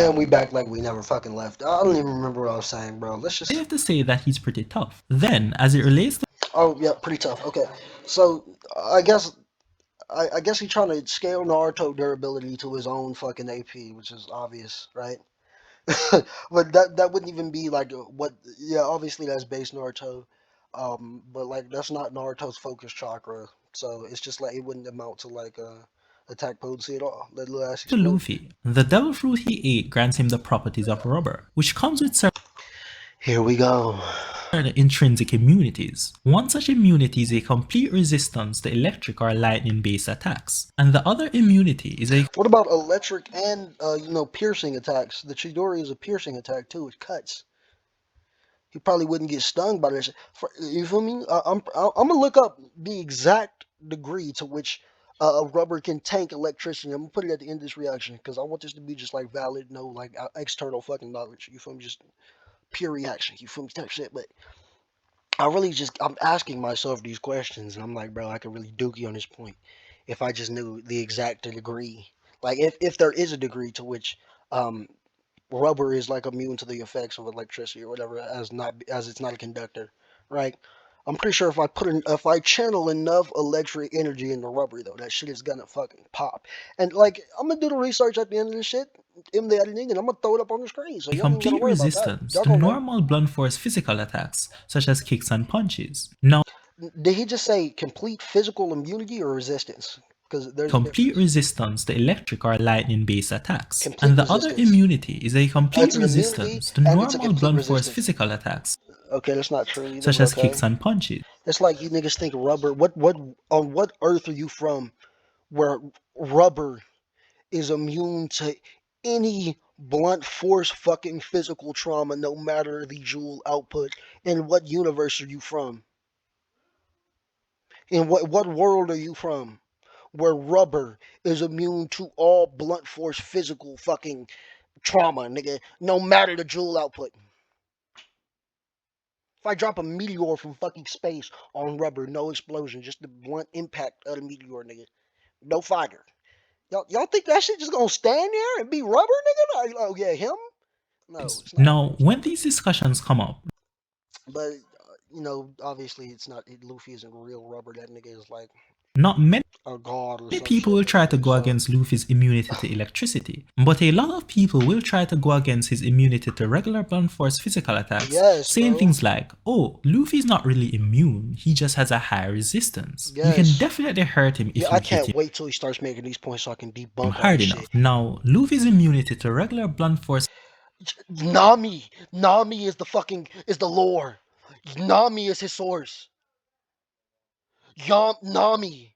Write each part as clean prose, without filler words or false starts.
And we back like we never fucking left. I don't even remember what I was saying, bro. Let's I just. have to say that he's pretty tough. Then, as it relates to Oh yeah, pretty tough. Okay, so I guess he's trying to scale Naruto durability to his own fucking AP, which is obvious, right? But that wouldn't even be like what. Yeah, obviously that's base Naruto, but like that's not Naruto's focus chakra. So it's just like it wouldn't amount to like attack potency at all. Let little ass explode. Luffy, the devil fruit he ate grants him the properties of rubber, which comes with Here we go. certain intrinsic immunities. One such immunity is a complete resistance to electric or lightning-based attacks, and the other immunity is a What about electric and piercing attacks? The Chidori is a piercing attack too. It cuts. He probably wouldn't get stung by this. You feel me? I'm gonna look up the exact degree to which a rubber can tank electricity. I'm gonna put it at the end of this reaction because I want this to be just like valid, no like external fucking knowledge. You feel me? Just pure reaction. You feel me? Type shit. But I'm asking myself these questions, and I'm like, bro, I could really dookie on this point if I just knew the exact degree. Like if there is a degree to which um rubber is like immune to the effects of electricity or whatever, as it's not a conductor, right? I'm pretty sure if I channel enough electric energy into rubber though, that shit is gonna fucking pop. And like I'm gonna do the research at the end of this shit in the editing, and I'm gonna throw it up on the screen, so y'all ain't gotta complete worry about that. resistance Y'all to gonna know. normal blunt force physical attacks, such as kicks and punches. Now, Did he just say complete physical immunity or resistance? Because there's a complete difference. resistance to electric or lightning-based attacks, and Complete the other resistance. immunity is a complete It's an immunity resistance to and it's a normal complete blunt force resistance. physical attacks, Okay, that's not true either, such but as okay. kicks and punches. It's like you niggas think rubber. What on what earth are you from where rubber is immune to any blunt force fucking physical trauma, no matter the joule output? And what universe are you from? In what world are you from? Where rubber is immune to all blunt force physical fucking trauma, nigga, no matter the joule output. If I drop a meteor from fucking space on rubber, no explosion, just the blunt impact of the meteor, nigga. No fire. Y'all think that shit just gonna stand there and be rubber, nigga? Like, oh yeah, him? No, it's not. Now, It's when not. these discussions come up, But obviously it's not. Luffy isn't real rubber. That nigga is like not many a god or some people shit, will my try to nigga. go So against Luffy's immunity to electricity, but a lot of people will try to go against his immunity to regular blunt force physical attacks, yes, saying bro. things like, oh, Luffy's not really immune, he just has a high resistance. You can Yes. definitely hurt him Yeah, if I you hit can't wait till he starts making these points so I can him debunk all hard this enough. shit. Now, Luffy's immunity to regular blunt force Nami is the lore. Nami is his source. Nami.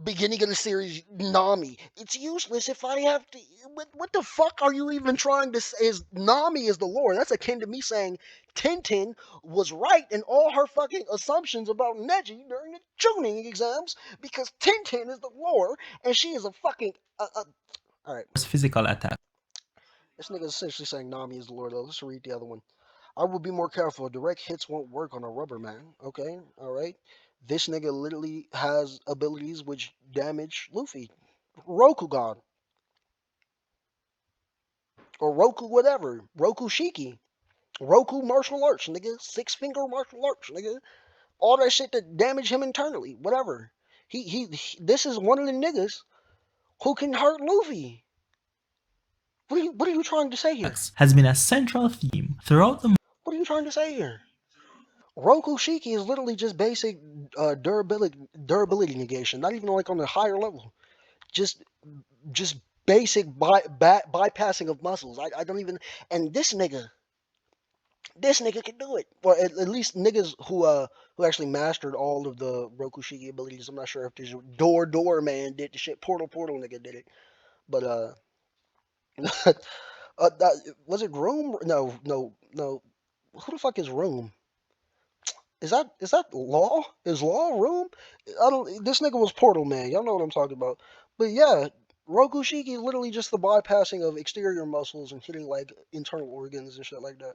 Beginning of the series, Nami. It's useless if I have to. What the fuck are you even trying to say? Is Nami is the lore? That's akin to me saying Tintin was right in all her fucking assumptions about Neji during the tuning exams because Tintin is the lore and she is a fucking. All right, physical attacks. this nigga is essentially saying Nami is the lore though. Let's read the other one. I will be more careful. Direct hits won't work on a rubber man. Okay, all right. This nigga literally has abilities which damage Luffy. Rokugan or Roku whatever. Roku Shiki. Roku martial arts, nigga. Six finger martial arts, nigga. All that shit that damage him internally. Whatever. He this is one of the niggas who can hurt Luffy. What are you trying to say here? Has been a central theme throughout the What are you trying to say here? Roku Shiki is literally just basic durability negation, not even like on a higher level. Just just basic bypassing of muscles. I don't even and this nigga can do it. Or at least niggas who actually mastered all of the Rokushiki abilities. I'm not sure if this door man did the shit. Portal nigga did it. But was it Room? No. Who the fuck is Room? Is that Law? Is Law Room? I don't. This nigga was Portal man. Y'all know what I'm talking about. But yeah, Rokushiki is literally just the bypassing of exterior muscles and hitting like internal organs and shit like that.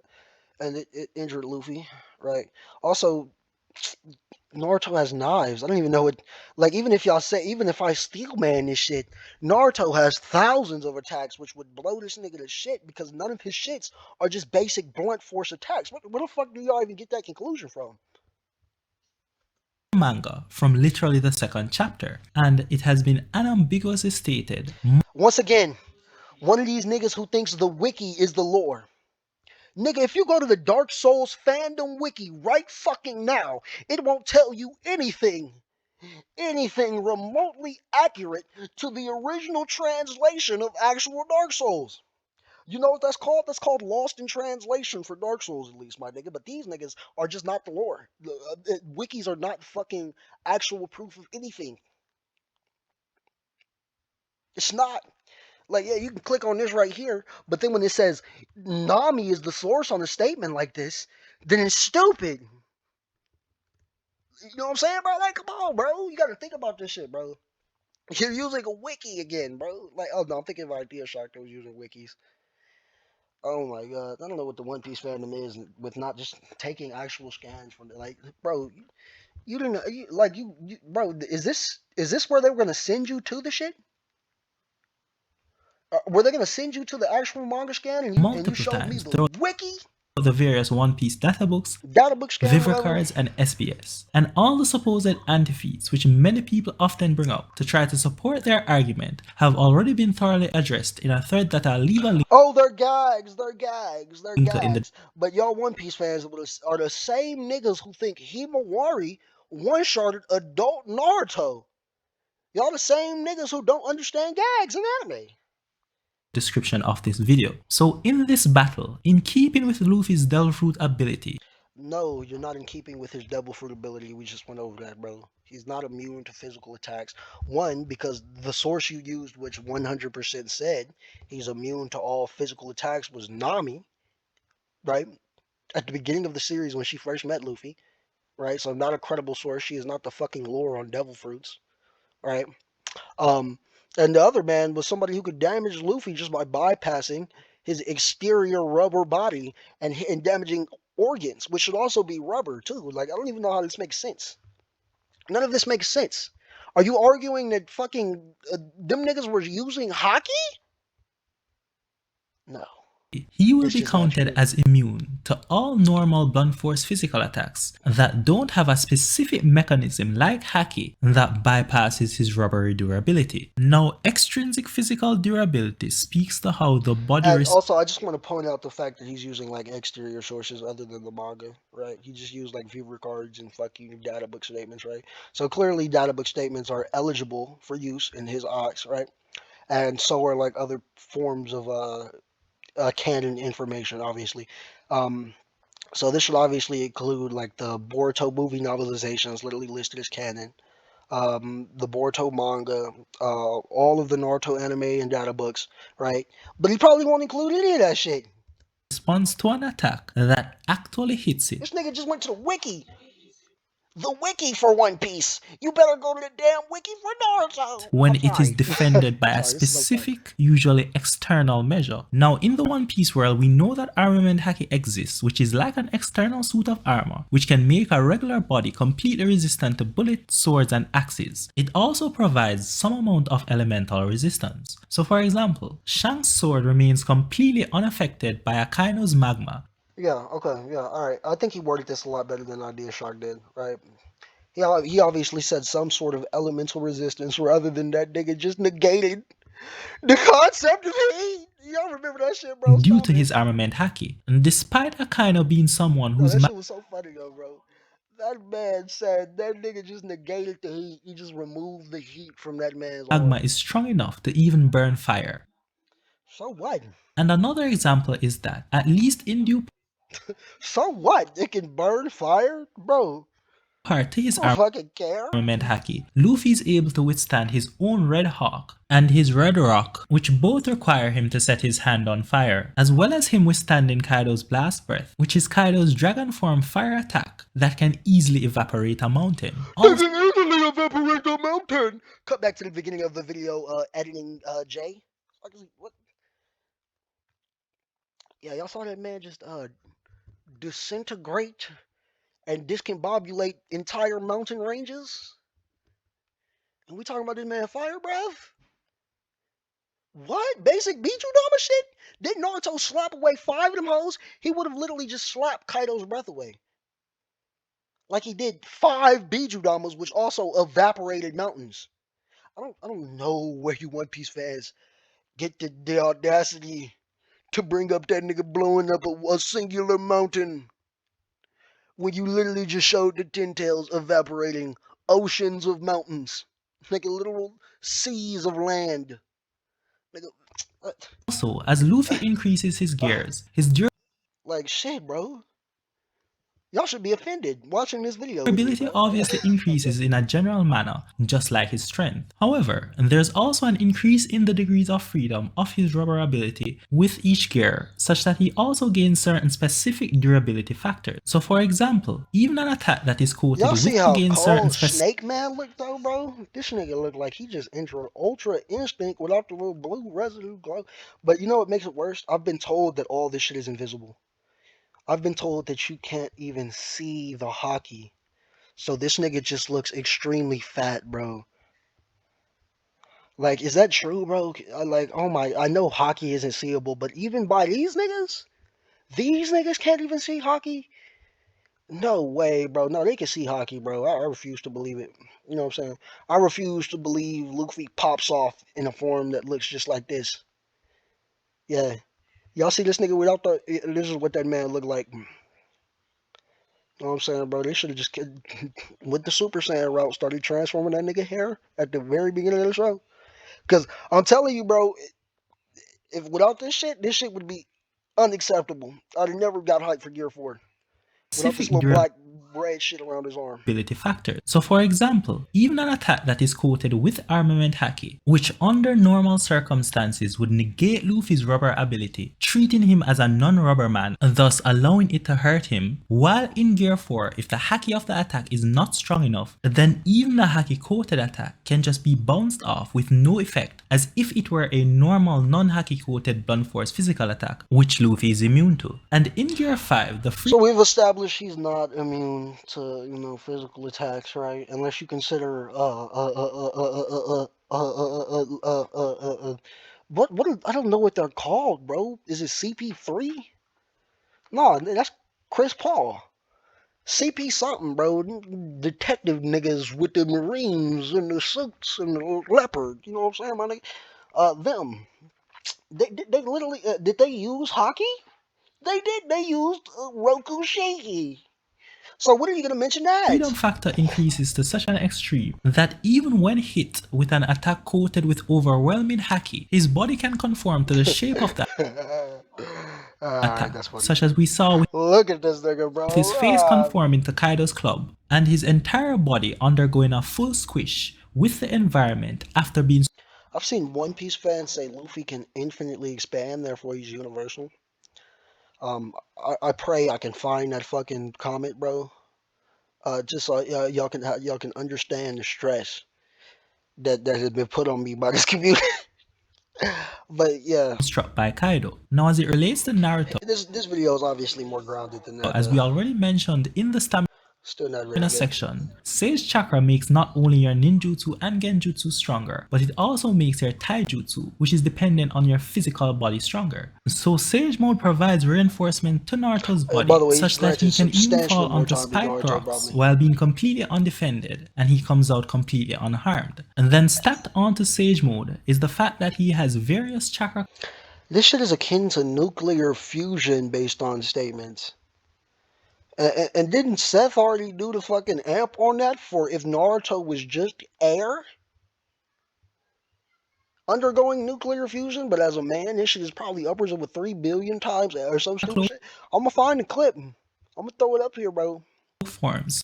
And it injured Luffy, right? Also, Naruto has knives. I don't even know what. Like, even if y'all say, even if I steel man this shit, Naruto has thousands of attacks, which would blow this nigga to shit because none of his shits are just basic blunt force attacks. Where the fuck do y'all even get that conclusion from? Manga from literally the second chapter, and it has been unambiguously stated Once again, one of these niggas who thinks the wiki is the lore. Nigga, if you go to the Dark Souls fandom wiki right fucking now, it won't tell you anything remotely accurate to the original translation of actual Dark Souls. You know what that's called? That's called lost in translation for Dark Souls, at least, my nigga. But these niggas are just not the lore. Wikis are not fucking actual proof of anything. It's not. Like, yeah, you can click on this right here, but then when it says Nami is the source on a statement like this, then it's stupid. You know what I'm saying, bro? Like, come on, bro. You gotta think about this shit, bro. You're using a wiki again, bro. Like, oh no, I'm thinking of Idea Shark that was using wikis. Oh my god, I don't know what the One Piece fandom is with not just taking actual scans from the, like, bro. You didn't bro. Is this where they were gonna send you to the shit? Were they gonna send you to the actual manga scan and you multiple showed me times the throughout wiki the various One Piece databooks, data book scan, Vivre whatever? cards, and SBS, and all the supposed anti-feats which many people often bring up to try to support their argument have already been thoroughly addressed in a thread that I'll leave a link Oh, they're gags. They're gags. They're to in the gags. But y'all One Piece fans are the same niggas who think Himawari one-shotted adult Naruto. Y'all the same niggas who don't understand gags in anime. description of this video. So in this battle, in keeping with Luffy's Devil Fruit ability, No, you're not in keeping with his double fruit ability. We just went over that, bro. He's not immune to physical attacks. One, because the source you used, which 100% said he's immune to all physical attacks, was Nami, right? At the beginning of the series when she first met Luffy, right? So not a credible source. She is not the fucking lore on devil fruits, right? Um, and the other man was somebody who could damage Luffy just by bypassing his exterior rubber body and damaging organs, which should also be rubber too. Like, I don't even know how this makes sense. None of this makes sense. Are you arguing that fucking them niggas were using hockey? No, he will it's be just not counted true. as immune to all normal blunt force physical attacks that don't have a specific mechanism like Haki that bypasses his rubbery durability. Now, extrinsic physical durability speaks to how the body And responds also, I just want to point out the fact that he's using like exterior sources other than the manga, right? He just used like viewer cards and fucking data book statements, right? So clearly, data book statements are eligible for use in his eyes, right? And so are like other forms of canon information, obviously. Um, so this should obviously include like the Boruto movie novelizations, literally listed as canon. The Boruto manga, all of the Naruto anime and data books, right? But he probably won't include any of that shit. to an attack that actually hits it. This nigga just went to the wiki. The wiki for One Piece. You better go to the damn wiki for Naruto. When I'm it is sorry. defended by I'm a sorry. This is so funny. specific, usually external measure. Now, in the One Piece world, we know that armament haki exists, which is like an external suit of armor, which can make a regular body completely resistant to bullets, swords, and axes. It also provides some amount of elemental resistance. So for example, Shanks' sword remains completely unaffected by Akaino's magma. Yeah. Okay. Yeah. All right. I think he worded this a lot better than Idea Shark did. Right. He obviously said some sort of elemental resistance, rather than that nigga just negated the concept of heat. Y'all remember that shit, bro? Due Stop to it. his armament haki, and despite Akaino being someone No, whose that shit was so funny though, bro. That man said that nigga just negated the heat. He just removed the heat from that man's magma arm. is strong enough to even burn fire. So what? And another example is that, at least in due So what? It can burn fire, bro. part to his I don't fucking care. armament haki, Luffy is able to withstand his own Red Hawk and his Red Rock, which both require him to set his hand on fire, as well as him withstanding Kaido's Blast Breath, which is Kaido's dragon form fire attack that can easily evaporate a mountain. They Also, can easily evaporate the mountain. Cut back to the beginning of the video. Editing. Jay. What? Yeah, y'all saw that man just disintegrate and discombobulate entire mountain ranges. And we talking about this man fire breath? What? Basic Bijudama shit? Didn't Naruto slap away 5 of them hoes? He would have literally just slapped Kaido's breath away. Like he did 5 Bijudamas, which also evaporated mountains. I don't know where you One Piece fans get the audacity to bring up that nigga blowing up a singular mountain when you literally just showed the Ten Tails evaporating oceans of mountains, like literal seas of land. Nigga, Also, as Luffy increases his gears, his like shit, bro. Y'all should be offended watching this video with me, durability bro. obviously increases in a general manner, just like his strength. However, there's also an increase in the degrees of freedom of his rubber ability with each gear, such that he also gains certain specific durability factors. So for example, even an attack that is coated Y'all see with how gains certain cold specific Snake Man looked though, bro? This nigga looked like he just entered Ultra Instinct without the little blue residue glow. But you know what makes it worse? I've been told that all this shit is invisible. I've been told that you can't even see the hockey. So this nigga just looks extremely fat, bro. Like, is that true, bro? Like, oh my, I know hockey isn't seeable, but even by these niggas can't even see hockey? No way, bro. No, they can see hockey, bro. I refuse to believe it. You know what I'm saying? I refuse to believe Luffy pops off in a form that looks just like this. Yeah. Y'all see this nigga without the. This is what that man looked like. You know what I'm saying, bro? They should have just, with the Super Saiyan route, started transforming that nigga hair at the very beginning of the show. Because I'm telling you, bro, if without this shit would be unacceptable. I'd have never got hyped for Gear 4 without this little durability black red shit around his arm. factors. So for example, even an attack that is coated with armament haki, which under normal circumstances would negate Luffy's rubber ability, treating him as a non-rubber man, thus allowing it to hurt him, while in Gear 4, if the haki of the attack is not strong enough, then even the haki coated attack can just be bounced off with no effect, as if it were a normal non-haki coated blunt force physical attack, which Luffy is immune to. And in Gear 5, the free So we've established he's not immune to, you know, physical attacks, right? Unless you consider what I don't know what they're called, bro. Is it CP3? No, that's Chris Paul. CP something, bro. Detective niggas with the Marines and the suits and the leopard. You know what I'm saying, my nigga? Them. They literally did they use hockey? They did. They used Roku Shaky. So when are you gonna mention freedom that? factor increases to such an extreme that even when hit with an attack coated with overwhelming haki, his body can conform to the shape of the Alright, attack, that's funny. such as we saw with Look at this nigga, bro. his face conforming to Kaido's club and his entire body undergoing a full squish with the environment after being I've seen One Piece fans say Luffy can infinitely expand, therefore he's universal. I pray I can find that fucking comment, bro. Just so y'all can understand the stress that has been put on me by this community. But yeah, struck by Kaido. Now as it relates to Naruto, this video is obviously more grounded than that as though. we already mentioned in the stamina Still not very good. section, Sage Chakra makes not only your ninjutsu and genjutsu stronger, but it also makes your taijutsu, which is dependent on your physical body, stronger. So Sage Mode provides reinforcement to Naruto's By body, the way, such that he can even fall onto spiked rocks while being completely undefended, and he comes out completely unharmed. And then stacked onto Sage Mode is the fact that he has various chakra This shit is akin to nuclear fusion based on statements. And didn't Seth already do the fucking amp on that for if Naruto was just air undergoing nuclear fusion, but as a man, this shit is probably upwards of a 3 billion times or some stupid shit. I'm gonna find the clip. I'm gonna throw it up here, bro. forms.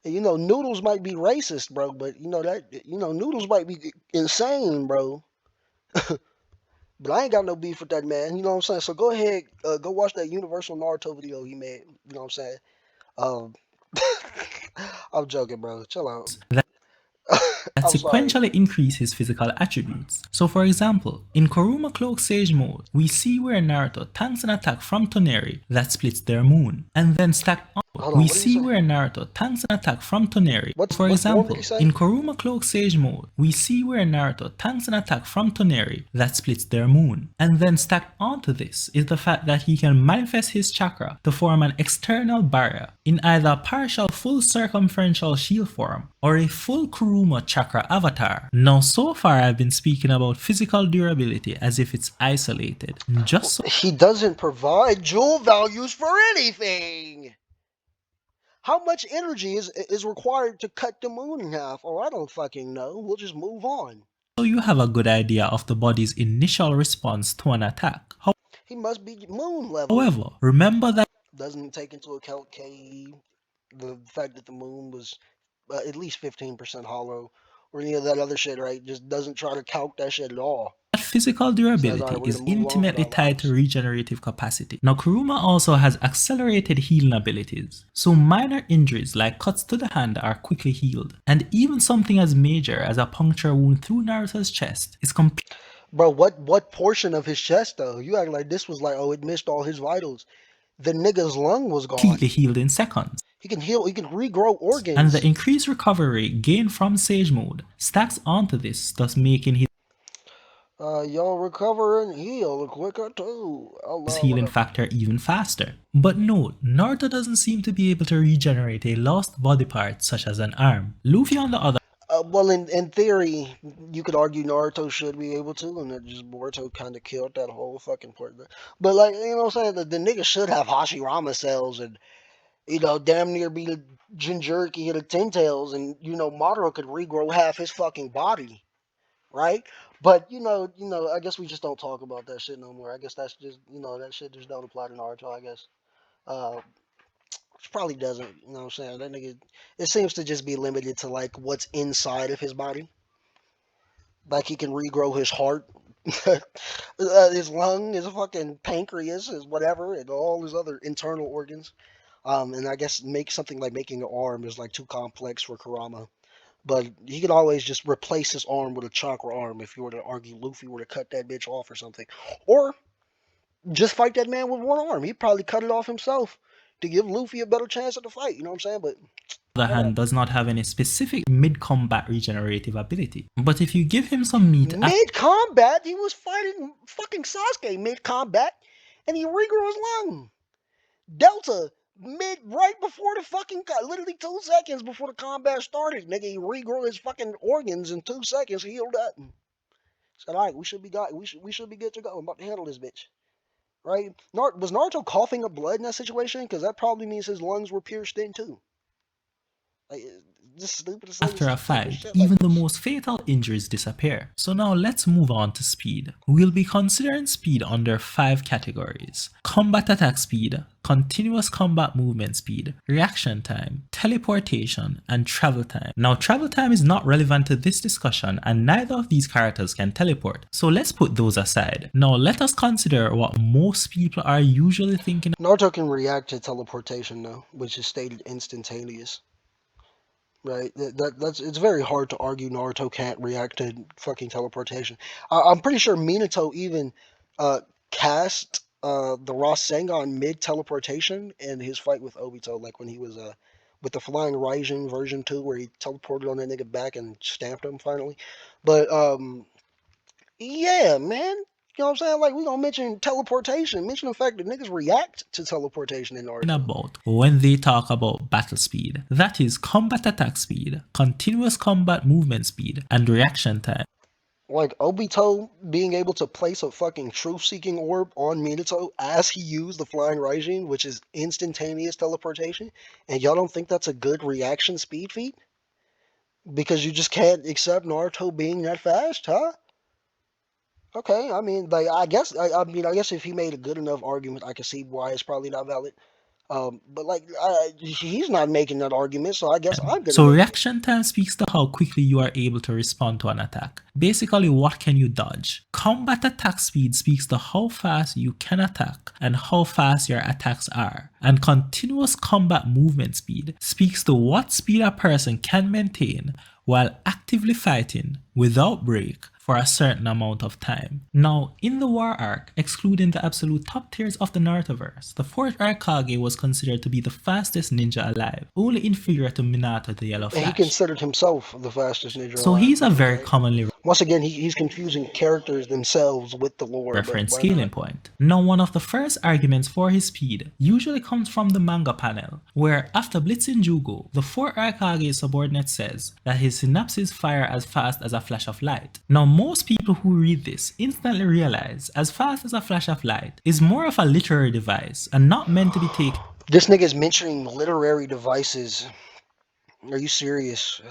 And, you know, Noodles might be racist, bro, but Noodles might be insane, bro. But I ain't got no beef with that man. You know what I'm saying? So go ahead, go watch that Universal Naruto video he made. You know what I'm saying? Um, I'm joking, bro. Chill out. That I'm sorry. sequentially increase his physical attributes. So for example, in Kuruma Cloak Sage mode, we see where Naruto tanks an attack from Toneri that splits their moon, and then stacked Hold on, We what did you see say? where Naruto tanks an attack from Toneri. For What form did example, he say? in Kuruma Cloak Sage mode, we see where Naruto tanks an attack from Toneri that splits their moon. And then stacked onto this is the fact that he can manifest his chakra to form an external barrier in either a partial full circumferential shield form or a full Kuruma chakra avatar. Now so far I've been speaking about physical durability as if it's isolated, just so He doesn't provide joule values for anything. How much energy is required to cut the moon in half? Oh, I don't fucking know. We'll just move on. you have a good idea of the body's initial response to an attack. He must be moon level. However, remember that Doesn't take into account K, the fact that the moon was at least 15% hollow, or any of that other shit, right? Just doesn't try to count that shit at all. physical Says, all right, durability we're is gonna move on intimately with our tied to lives. regenerative capacity. Now Kuruma also has accelerated healing abilities, so minor injuries like cuts to the hand are quickly healed, and even something as major as a puncture wound through Naruto's chest is Bro, what portion of his chest though? You act like this was like, oh, it missed all his vitals. The nigga's lung was completely gone. healed in seconds. He can heal. He can regrow And the organs. increased recovery rate gained from Sage Mode stacks onto this, thus making his Y'all recover and heal quicker too. Allah healing Akbar. factor even faster. But note, Naruto doesn't seem to be able to regenerate a lost body part such as an arm. Luffy on the other Well, in theory, you could argue Naruto should be able to, and that just Boruto kind of killed that whole fucking part. But like, you know what I'm saying? The nigga should have Hashirama cells and, damn near be the Jinchuriki of the Ten Tails, and, Madara could regrow half his fucking body, right? But, I guess we just don't talk about that shit no more. I guess that's just, that shit just don't apply to Naruto, I guess. Which probably doesn't, you know what I'm saying? That nigga, it seems to just be limited to, like, what's inside of his body. Like he can regrow his heart, his lung, his fucking pancreas, his whatever, and all his other internal organs. And I guess make something like making an arm is like too complex for Kurama. But he could always just replace his arm with a chakra arm if you were to argue Luffy were to cut that bitch off or something. Or just fight that man with one arm. He'd probably cut it off himself to give Luffy a better chance at the fight. You know what I'm saying? But whatever. hand does not have any specific mid-combat regenerative ability. But if you give him some meat Mid combat, he was fighting fucking Sasuke mid combat, and he regrew his lung. Delta right before the fucking literally 2 seconds before the combat started, nigga, he regrew his fucking organs in 2 seconds, healed up. Said, all right, we should be good to go. I'm about to handle this bitch. Right? Was Naruto coughing up blood in that situation? Because that probably means his lungs were pierced in too. Like, just stupid to say after a stupid fight, shit like even the this. most fatal injuries disappear. So now let's move on to speed. We'll be considering speed under 5 categories: combat attack speed, continuous combat movement speed, reaction time, teleportation, and travel time. Now travel time is not relevant to this discussion and neither of these characters can teleport, so let's put those aside. Now let us consider what most people are usually thinking. Naruto can react to teleportation though, which is stated instantaneous. Right, that's it's very hard to argue Naruto can't react to fucking teleportation. I'm pretty sure Minato even uh, cast the Rasengan mid teleportation in his fight with Obito, like when he was with the Flying Raijin version 2, where he teleported on that nigga back and stamped him finally. But yeah, man. You know what I'm saying? Like, we gonna mention teleportation. Mention the fact that niggas react to teleportation in Naruto. About when they talk about battle speed, that is combat attack speed, continuous combat movement speed, and reaction time. Like Obito being able to place a fucking truth-seeking orb on Minato as he used the Flying Raijin, which is instantaneous teleportation, and y'all don't think that's a good reaction speed feat? Because you just can't accept Naruto being that fast, huh? Okay, I mean, like, I guess if he made a good enough argument, I could see why it's probably not valid. But like, he's not making that argument, so I guess I'm gonna So make it. reaction time speaks to how quickly you are able to respond to an attack. Basically, what can you dodge? Combat attack speed speaks to how fast you can attack and how fast your attacks are. And continuous combat movement speed speaks to what speed a person can maintain while actively fighting without break for a certain amount of time. Now, in the war arc, excluding the absolute top tiers of the Narutoverse, the 4th Raikage was considered to be the fastest ninja alive, only inferior to Minato the Yellow And he Flash. considered himself the fastest ninja So alive. he's a very Okay. commonly Once again, he's confusing characters themselves with the lore, but referenced why scaling not? point. Now, one of the first arguments for his speed usually comes from the manga panel, where after blitzing Jugo, the 4th Raikage's subordinate says that his synapses fire as fast as a flash of light. Now, most people who read this instantly realize as fast as a flash of light is more of a literary device and not meant to be taken This nigga is mentioning literary devices. Are you serious?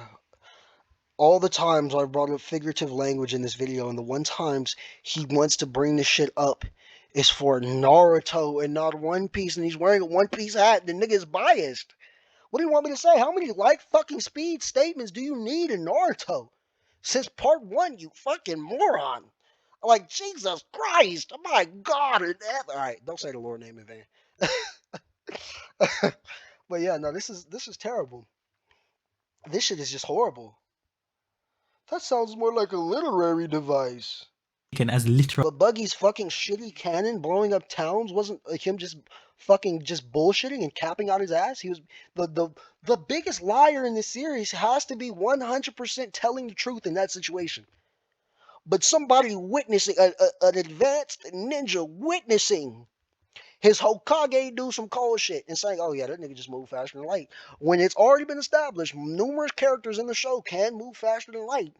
All the times I brought up figurative language in this video, and the one times he wants to bring this shit up is for Naruto and not One Piece, and he's wearing a One Piece hat. The nigga is biased. What do you want me to say? How many like fucking speed statements do you need in Naruto? Since part one, you fucking moron. Like, Jesus Christ. Oh my God. Alright, don't say the Lord name in vain. But yeah, no, this is terrible. This shit is just horrible. That sounds more like a literary device. as literal But Buggy's fucking shitty cannon blowing up towns wasn't him just fucking just bullshitting and capping out his ass. He was the biggest liar in this series has to be 100% telling the truth in that situation. But somebody witnessing an advanced ninja witnessing his Hokage do some cold shit and saying, "Oh yeah, that nigga just moved faster than light." When it's already been established, numerous characters in the show can move faster than light.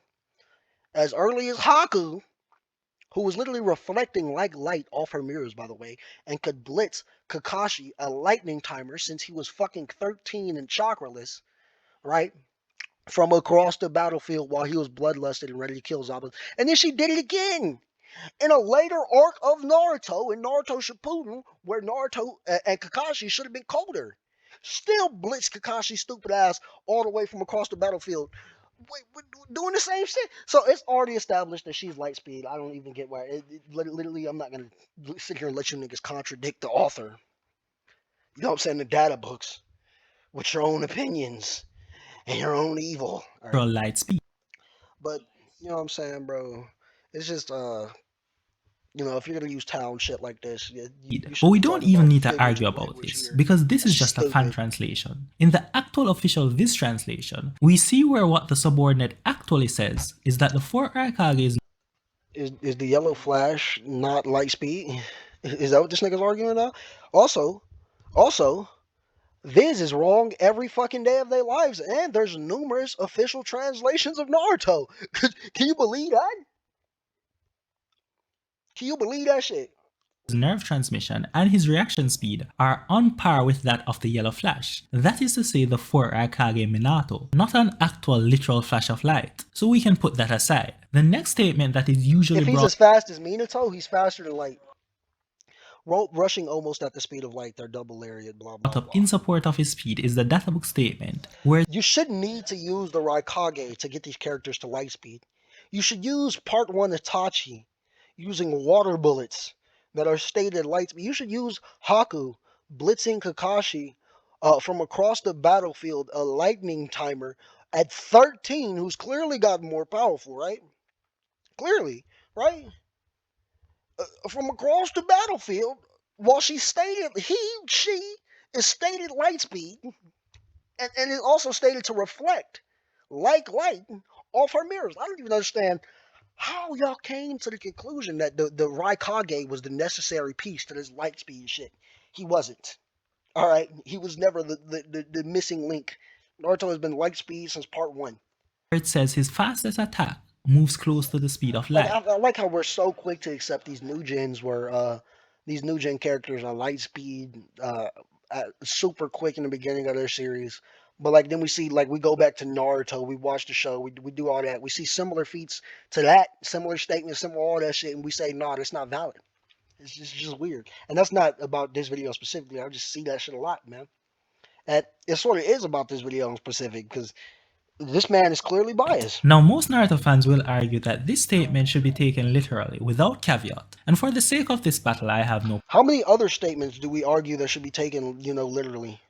As early as Haku, who was literally reflecting like light off her mirrors, by the way, and could blitz Kakashi a lightning timer since he was fucking 13 and chakraless, right? From across the battlefield while he was bloodlusted and ready to kill zombies. And then she did it again in a later arc of Naruto, in Naruto Shippuden, where Naruto and Kakashi should have been colder. Still blitzed Kakashi's stupid ass all the way from across the battlefield. Doing the same shit. So it's already established that she's light speed. I don't even get why. Literally, I'm not gonna sit here and let you niggas contradict the author. You know what I'm saying? The data books with your own opinions and your own evil. All right, light speed. but you know what I'm saying, bro? It's just if you're gonna use town shit like this, you But should we be don't talking even about need to argue figurative about language this, here. because this is That's just a fan stupid. translation. In the actual official Viz translation, we see where what the subordinate actually says is that the 4th Raikage Is the yellow flash not light speed? Is that what this nigga's arguing now? Also, Viz is wrong every fucking day of their lives, and there's numerous official translations of Naruto. Can you believe that? Can you believe that shit? nerve transmission and his reaction speed are on par with that of the Yellow Flash. That is to say the 4th Raikage Minato, not an actual literal flash of light. So we can put that aside. The next statement that is usually If he's brought as fast as Minato, he's faster than light. Rushing almost at the speed of light, they're double lariat, blah blah up blah. in support of his speed is the databook statement, where You shouldn't need to use the Raikage to get these characters to light speed. You should use part 1 Itachi using water bullets that are stated light speed. You should use Haku blitzing Kakashi from across the battlefield, a lightning timer at 13, who's clearly gotten more powerful, right? Clearly, right? From across the battlefield, while she she is stated light speed, and is also stated to reflect like light off her mirrors. I don't even understand how y'all came to the conclusion that the Raikage was the necessary piece to this light speed shit. He wasn't. All right, he was never the missing link. Naruto has been light speed since part 1. it says his fastest attack moves close to the speed of Like light. I like how we're so quick to accept these new gens where these new gen characters are light speed, super quick in the beginning of their series. But like then we see like we go back to Naruto, we watch the show, we do all that. We see similar feats to that, similar statements, similar all that shit, and we say no, that's not valid. It's just weird, and that's not about this video specifically. I just see that shit a lot, man. And it sort of is about this video in specific because this man is clearly biased. Now, most Naruto fans will argue that this statement should be taken literally, without caveat, and for the sake of this battle, I have no How many other statements do we argue that should be taken, literally?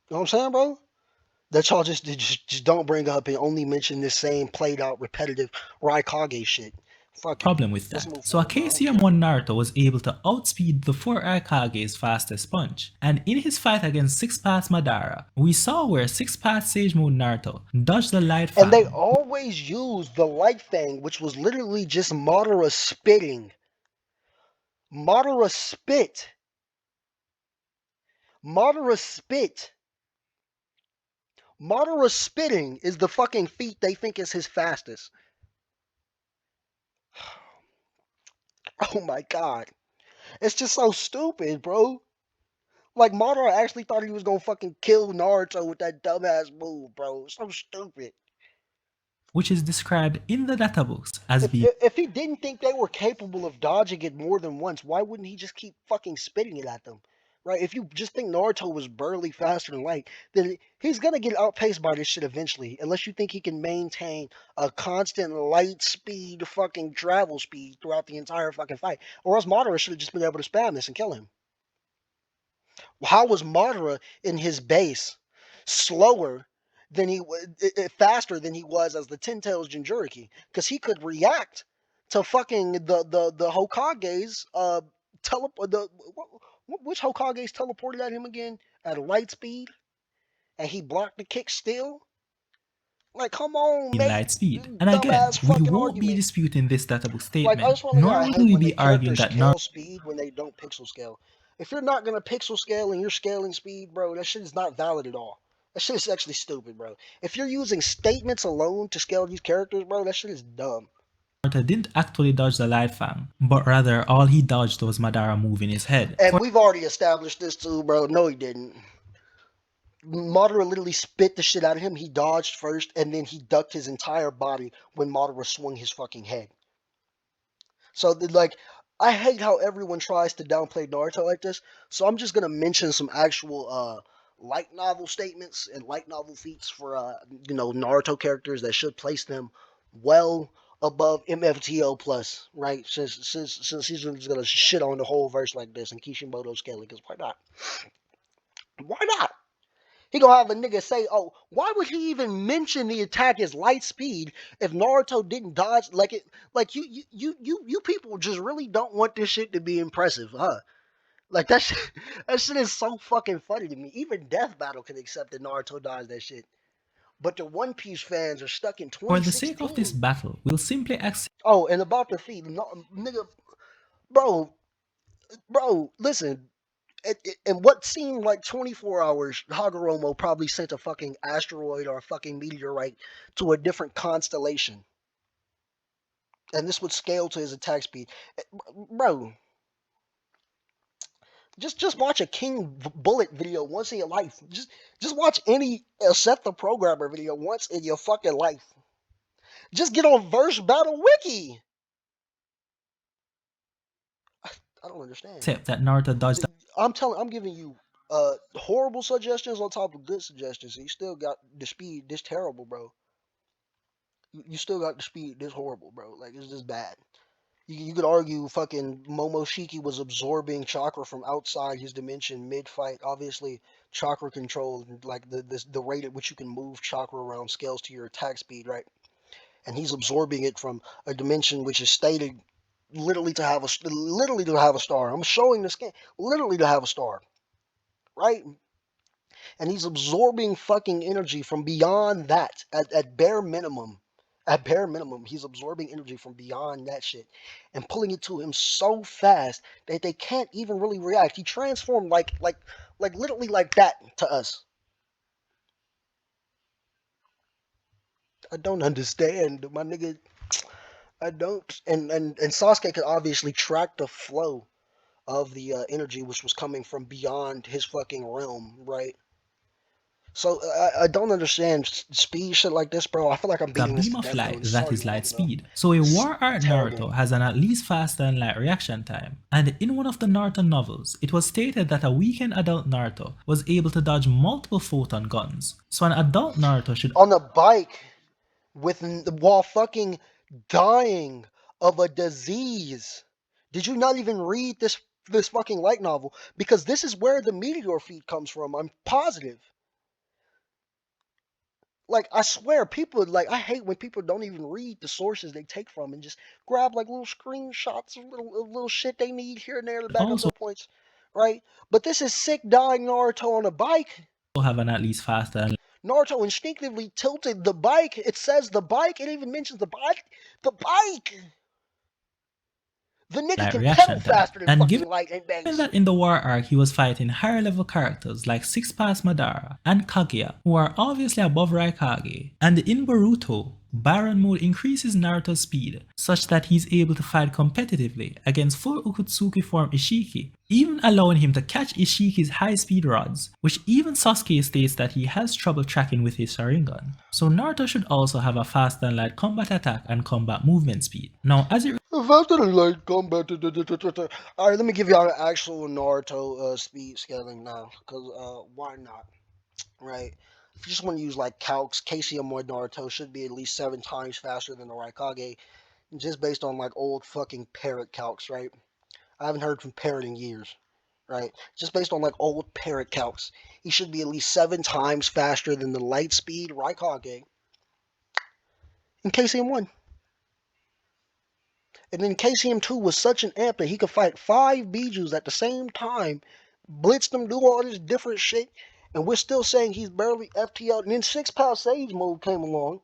You know what I'm saying, bro? That y'all just don't bring up and only mention this same played out repetitive Raikage shit. Fuck it. problem with Let's that. move So a forward, bro. I don't KCM care. 1 Naruto was able to outspeed the 4 Aikage's fastest punch, and in his fight against 6 Paths Madara, we saw where 6 Paths Sage Mode Naruto dodged the Light And they Fang, always use the light thing, which was literally just Madara spitting. Madara spit. Madara spit. Madara spitting is the fucking feat they think is his fastest. Oh my god. It's just so stupid, bro. Like Madara actually thought he was gonna fucking kill Naruto with that dumbass move, bro. It's so stupid. which is described in the databooks as If, being if if he didn't think they were capable of dodging it more than once, why wouldn't he just keep fucking spitting it at them? Right? If you just think Naruto was barely faster than light, then he's gonna get outpaced by this shit eventually. Unless you think he can maintain a constant light speed fucking travel speed throughout the entire fucking fight. Or else Madara should have just been able to spam this and kill him. How was Madara in his base slower than faster than he was as the Ten Tails Jinchuriki? Because he could react to fucking the Hokage's teleport. Which Hokage's teleported at him again at a light speed, and he blocked the kick still. Like, come on, make light speed. And again, dumbass we fucking won't be argument. disputing this databook Like, I statement, just want to know. nor I will hate we when they be arguing characters that Naruto scale speed when they don't pixel scale. If you're not gonna pixel scale and you're scaling speed, bro, that shit is not valid at all. That shit is actually stupid, bro. If you're using statements alone to scale these characters, bro, that shit is dumb. didn't actually dodge the Light Fang, but rather all he dodged was Madara moving his head. And we've already established this too, bro. No, he didn't. Madara literally spit the shit out of him. He dodged first, and then he ducked his entire body when Madara swung his fucking head. So like, I hate how everyone tries to downplay Naruto like this. So I'm just gonna mention some actual light novel statements and light novel feats for Naruto characters that should place them well above MFTO plus, right? Since he's just gonna shit on the whole verse like this and Kishimoto scaling, because why not? Why not? He gonna have a nigga say, "Oh, why would he even mention the attack as light speed if Naruto didn't dodge like it? Like you people just really don't want this shit to be impressive, huh? Like that shit, that shit is so fucking funny to me. Even Death Battle can accept that Naruto dodged that shit, but the One Piece fans are stuck in For the sake of this 2016. battle, we'll simply accept Oh, and about the feet, no, nigga, bro, listen. In what seemed like 24 hours, Hagoromo probably sent a fucking asteroid or a fucking meteorite to a different constellation. And this would scale to his attack speed. Bro, just watch a King Bullet video once in your life. Just watch any Set the Programmer video once in your fucking life. Just get on Verse Battle Wiki. I don't understand. that Naruto dodged I'm giving you horrible suggestions on top of good suggestions. And you still got the speed this terrible, bro. You still got the speed this horrible, bro. Like, it's just bad. You could argue fucking Momoshiki was absorbing chakra from outside his dimension mid fight. Obviously, chakra control, like the rate at which you can move chakra around, scales to your attack speed, right? And he's absorbing it from a dimension which is stated literally to have a star. I'm showing this game literally to have a star, right? And he's absorbing fucking energy from beyond that at bare minimum. At bare minimum, he's absorbing energy from beyond that shit and pulling it to him so fast that they can't even really react. He transformed like literally like that to us. I don't understand, my nigga. I don't. And Sasuke could obviously track the flow of the energy which was coming from beyond his fucking realm, right? So I don't understand speed shit like this, bro. I feel like I'm a beating this beam to of death, bro. light And this is that already is light long enough. speed. So a It's War Art terrible. Naruto has an at least faster than light reaction time. And in one of the Naruto novels, it was stated that a weakened adult Naruto was able to dodge multiple photon guns. So an adult Naruto should On the bike with while fucking dying of a disease. Did you not even read this fucking light novel? Because this is where the meteor feed comes from. I'm positive. like I swear, people like I hate when people don't even read the sources they take from and just grab like little screenshots of little shit they need here and there to back up also their points, right? But this is sick dying Naruto on a bike. have an at least faster and Naruto instinctively tilted the bike. It says the bike. It even mentions the bike. The bike. The nigga light can pedal reaction time. faster than And fucking given light and base. that in the war arc he was fighting higher level characters like Six Pass Madara and Kaguya, who are obviously above Raikage, and in Boruto, Baron mode increases Naruto's speed such that he's able to fight competitively against full Ukutsuki form Ishiki, even allowing him to catch Ishiki's high speed rods, which even Sasuke states that he has trouble tracking with his Sharingan. So Naruto should also have a fast and light combat attack and combat movement speed. Now as it Faster than light combat. All right, let me give y'all an actual Naruto speed scaling now, cause why not? Right. If you just want to use like calcs, KCM1 Naruto should be at least 7 times faster than the Raikage, just based on like old fucking parrot calcs, right? I haven't heard from parrot in years, right? Just based on like old parrot calcs, he should be at least 7 times faster than the light speed Raikage in KCM1. And then KCM2 was such an amp that he could fight 5 Bijus at the same time, blitz them, do all this different shit, and we're still saying he's barely FTL. And then 6 Sage mode came along,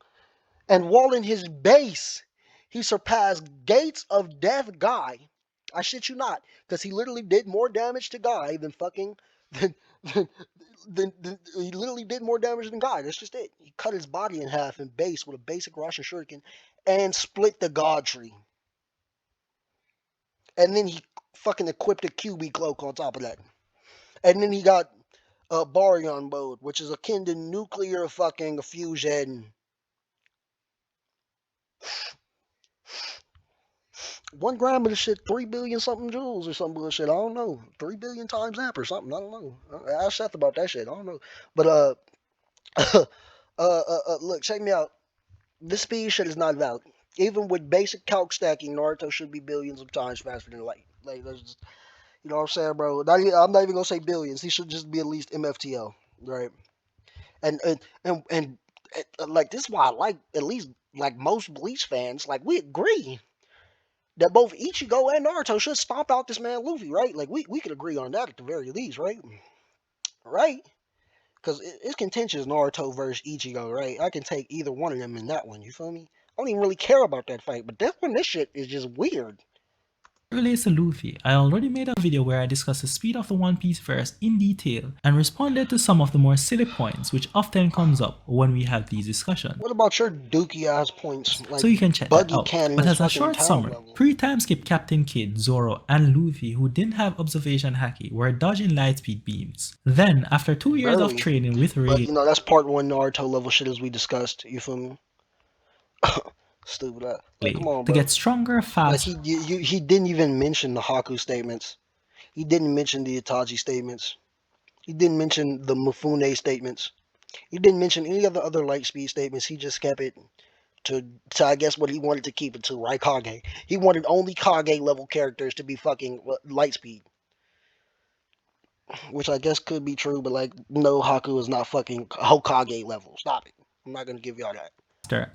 and while in his base, he surpassed Gates of Death Guy. I shit you not, because he literally did more damage to Guy than fucking than, he literally did more damage than Guy. That's just it. He cut his body in half in base with a basic Russian Shuriken and split the God Tree. And then he fucking equipped a QB cloak on top of that. And then he got Baryon mode, which is akin to nuclear fucking fusion. 1 gram of the shit, 3 billion something joules or some bullshit. I don't know. 3 billion times amp or something. I don't know. I asked Seth about that shit. I don't know. But look, check me out. This speed shit is not valid. Even with basic calc stacking, Naruto should be billions of times faster than light. Like, that's just, you know what I'm saying, bro? I'm not even gonna say billions. He should just be at least MFTL, right? And like this is why I like at least like most Bleach fans. Like we agree that both Ichigo and Naruto should stomp out this man Luffy, right? Like we could agree on that at the very least, right? Right? Because it's contentious Naruto versus Ichigo, right? I can take either one of them in that one. You feel me? I don't even really care about that fight, but this shit is just weird. relates to Luffy, I already made a video where I discussed the speed of the One Piece verse in detail and responded to some of the more silly points which often comes up when we have these discussions. What about your dookie ass points? So Like you can check that buggy out. cannon But is as a fucking short town summary, level. pre-time skip Captain Kid, Zoro, and Luffy who didn't have observation haki were dodging lightspeed beams. Then, after 2 years of Barely. training with But Rayleigh you know, that's part one Naruto level shit as we discussed. You feel me? Stupid. Like, come on, to bro. get stronger, Like faster, he didn't even mention the Haku statements. He didn't mention the Itachi statements. He didn't mention the Mifune statements. He didn't mention any of the other light speed statements. He just kept it to I guess what he wanted to keep it to, right? Kage. He wanted only Kage level characters to be fucking light speed, which I guess could be true, but like no, Haku is not fucking Hokage level. Stop it. I'm not gonna give y'all that.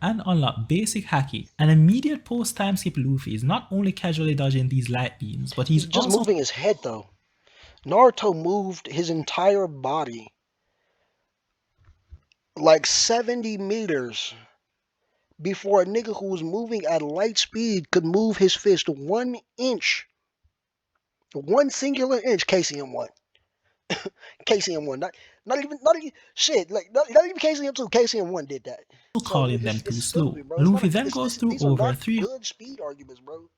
and unlock basic haki. An immediate post-time skip Luffy is not only casually dodging these light beams, but He's he's just also moving his head though. Naruto moved his entire body like 70 meters before a nigga who was moving at light speed could move his fist 1 inch. 1 singular inch. KCM1. KCM1. Not even shit. Like not even KCM2. KCM1 did that. So calling them it's too slow. stupid, bro. It's not Luffy a, then this, goes this, through these are over not 300 good speed arguments, bro.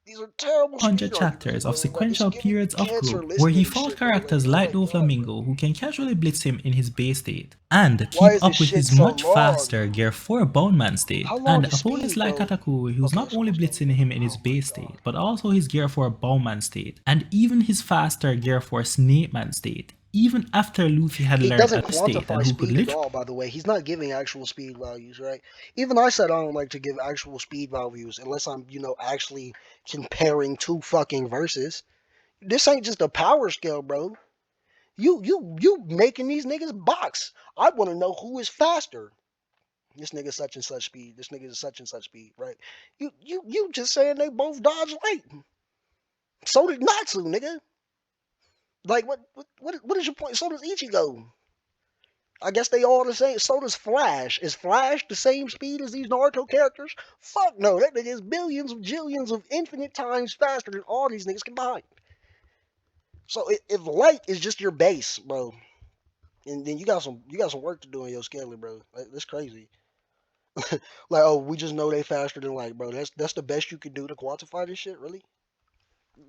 These are terrible speed arguments, chapters of bro. Like it's sequential giving me periods of cancer growth where listening he to fought shit, bro. Like characters oh like my god, bro. Doflamingo who can casually blitz him in his base state and Why keep is this up with shit his so much long? faster Gear 4 Boundman How state, long and is opponents speed, like bro? Katakuri who's Okay, not so only what's blitzing the him in his oh my base god. state but also his Gear 4 Boundman state and even his faster Gear 4 Snape Man state, even after Luffy had He learned doesn't a state and quantify who could speed at literally all, by the way. He's not giving actual speed values, right? Even I said I don't like to give actual speed values unless I'm, actually comparing two fucking verses. This ain't just a power scale, bro. You making these niggas box. I want to know who is faster. This nigga such and such speed. This nigga is such and such speed, right? You just saying they both dodge light. So did Natsu, nigga. Like what is your point? So does Ichigo. I guess they all the same. So does Flash. Is Flash the same speed as these Naruto characters? Fuck no. That nigga is billions of jillions of infinite times faster than all these niggas combined. So if light is just your base, bro, and then you got some work to do in your scaling, bro. Like, that's crazy. Like, oh, we just know they faster than light, bro. That's the best you can do to quantify this shit, really?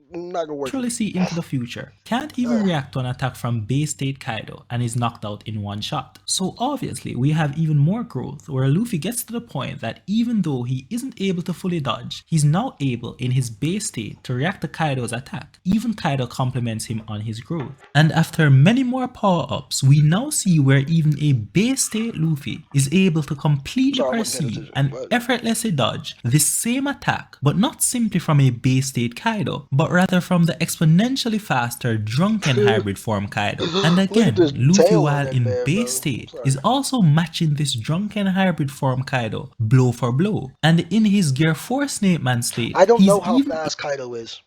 Not gonna work for Literally me. see into the future, can't even react to an attack from base state Kaido and is knocked out in one shot. So obviously we have even more growth where Luffy gets to the point that even though he isn't able to fully dodge, he's now able in his base state to react to Kaido's attack. Even Kaido compliments him on his growth. And after many more power-ups, we now see where even a base state Luffy is able to completely Sorry, I wasn't paying perceive attention. and But effortlessly dodge this same attack, but not simply from a base state Kaido, but rather from the exponentially faster drunken hybrid form Kaido. And look at again, this Luffy tail on while that in man, base bro. I'm state sorry. is also matching this drunken hybrid form Kaido blow for blow. And in his Gear 4 Snake Man I state, don't he's know how even fast Kaido is.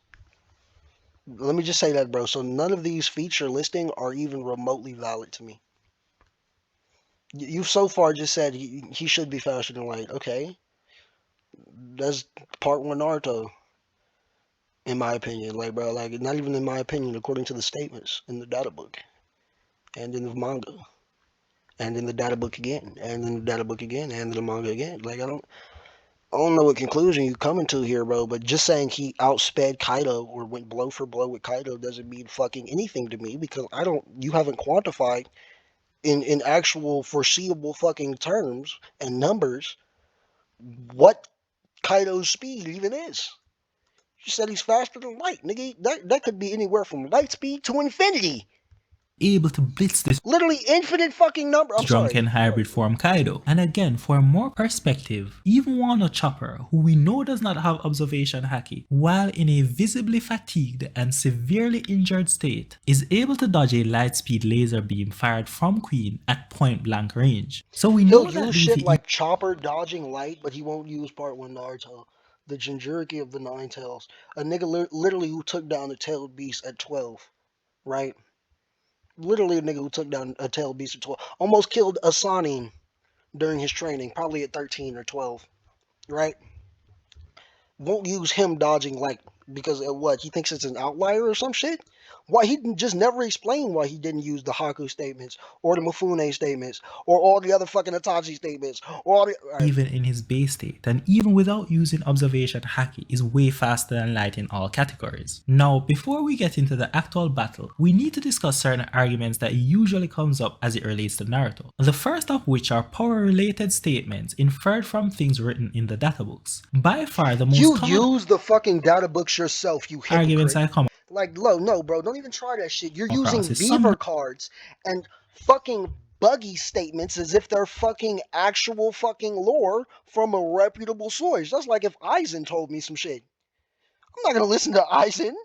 Let me just say that, bro. So none of these feature listing are even remotely valid to me. You've so far just said he should be faster than light. Okay, that's part one Naruto, in my opinion. Like, bro, like not even in my opinion, according to the statements in the data book and in the manga and in the data book again and in the data book again and in the manga again. Like, I don't know what conclusion you coming to here, bro. But just saying he outsped Kaido or went blow for blow with Kaido doesn't mean fucking anything to me because I don't. You haven't quantified in actual foreseeable fucking terms and numbers what Kaido's speed even is. You said he's faster than light, nigga. That could be anywhere from light speed to infinity. able to blitz this Literally infinite fucking number. I'm sorry. drunken hybrid form Kaido. And again, for more perspective, even Wano Chopper, who we know does not have observation haki, while in a visibly fatigued and severely injured state, is able to dodge a lightspeed laser beam fired from Queen at point blank range. So we He'll know that use shit Luffy like Chopper dodging light, but he won't use Part 1 Naruto. The Jinchuriki of the Nine Tails. A nigga literally who took down the tailed beast at 12, right? Literally a nigga who took down a tailed beast at 12. Almost killed Asani during his training, probably at 13 or 12, right? Won't use him dodging light because of what? He thinks it's an outlier or some shit? Why he just never explained why he didn't use the Haku statements or the Mifune statements or all the other fucking Itachi statements or all the. All right. even in his base state and even without using observation haki is way faster than light in all categories. Now before we get into the actual battle, we need to discuss certain arguments that usually comes up as it relates to Naruto. The first of which are power related statements inferred from things written in the data books. By far the most You common use the fucking data books yourself, you arguments hypocrite. I come Like, no, bro, don't even try that shit. You're across using is some beaver cards and fucking buggy statements as if they're fucking actual fucking lore from a reputable source. That's like if Eisen told me some shit. I'm not gonna listen to Eisen.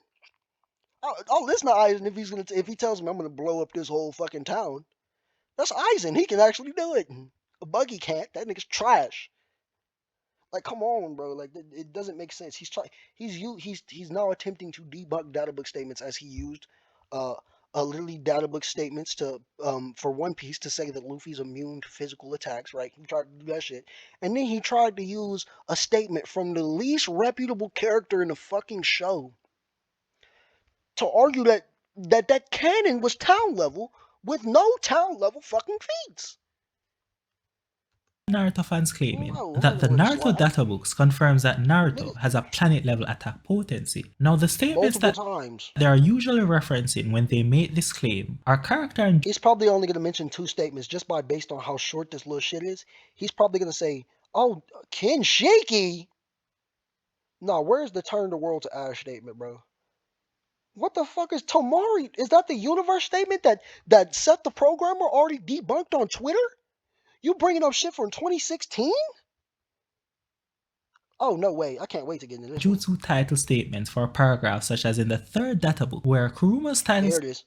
I'll listen to Eisen if if he tells me I'm gonna blow up this whole fucking town. That's Eisen. He can actually do it. A buggy can't. That nigga's trash. Like, come on, bro. Like, it doesn't make sense. He's now attempting to debunk databook statements as he used, uh, literally databook statements to for One Piece to say that Luffy's immune to physical attacks. Right? He tried to do that shit, and then he tried to use a statement from the least reputable character in the fucking show to argue that canon was town level with no town level fucking feats. Naruto fans claiming No, I'm not that the gonna let it Naruto slide. databooks confirms that Naruto Nigga, has a planet level attack potency. Now the statements multiple that times. they are usually referencing when they make this claim are character and He's probably only going to mention two statements just by based on how short this little shit is. He's probably going to say, "Oh, Ken Shaky." No, where's the turn the world to ash statement, bro? What the fuck is Tomari? Is that the universe statement that Seth the programmer already debunked on Twitter? You bringing up shit from 2016? Oh no way! I can't wait to get into this one. jutsu title statements for paragraphs such as in the third data book where Kuruma's title Here it is.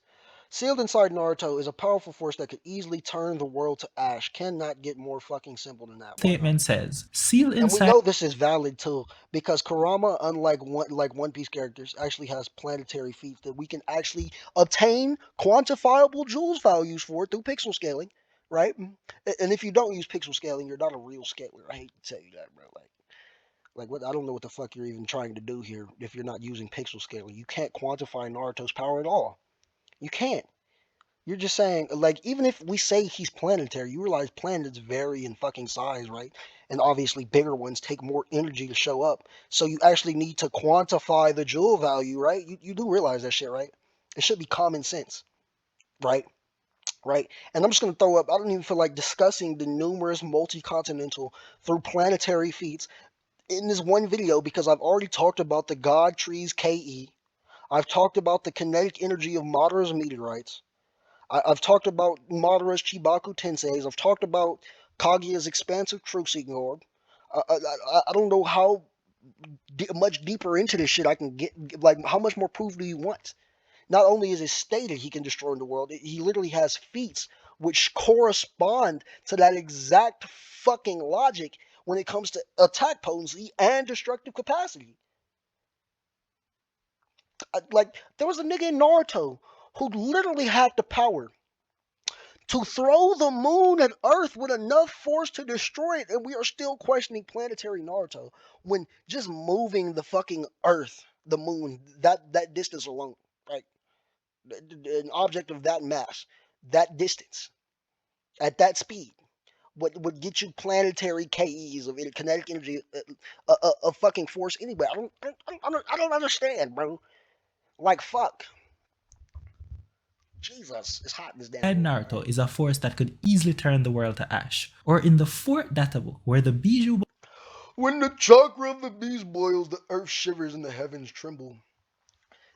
Sealed inside Naruto is a powerful force that could easily turn the world to ash. Cannot get more fucking simple than that. Why not? Statement says, sealed And we inside know this is valid too because Kurama, unlike One Piece characters, actually has planetary feats that we can actually obtain quantifiable joules values for through pixel scaling, right? And if you don't use pixel scaling, you're not a real scaler. I hate to tell you that, bro. Like what? I don't know what the fuck you're even trying to do here if you're not using pixel scaling. You can't quantify Naruto's power at all. You can't. You're just saying, like, even if we say he's planetary, you realize planets vary in fucking size, right? And obviously, bigger ones take more energy to show up. So you actually need to quantify the joule value, right? You do realize that shit, right? It should be common sense, right? Right? And I'm just going to throw up, I don't even feel like discussing the numerous multi-continental through planetary feats in this one video because I've already talked about the God Trees KE. I've talked about the kinetic energy of Madara's meteorites. Have talked about Madara's Chibaku Tenseis. I've talked about Kaguya's expansive truth-seeking orb. I don't know how much deeper into this shit I can get. Like, how much more proof do you want? Not only is it stated he can destroy the world, he literally has feats which correspond to that exact fucking logic when it comes to attack potency and destructive capacity. Like, there was a nigga in Naruto who literally had the power to throw the moon at Earth with enough force to destroy it, and we are still questioning planetary Naruto when just moving the fucking Earth, the moon, that distance alone, right? An object of that mass, that distance, at that speed, would get you planetary KEs of kinetic energy, of fucking force anyway. I don't understand, bro. Like fuck, Jesus, it's hot in this damn room. All Naruto right. is a force that could easily turn the world to ash. Or in the fourth data book, where the Bijou When the chakra of the beast boils, the earth shivers and the heavens tremble.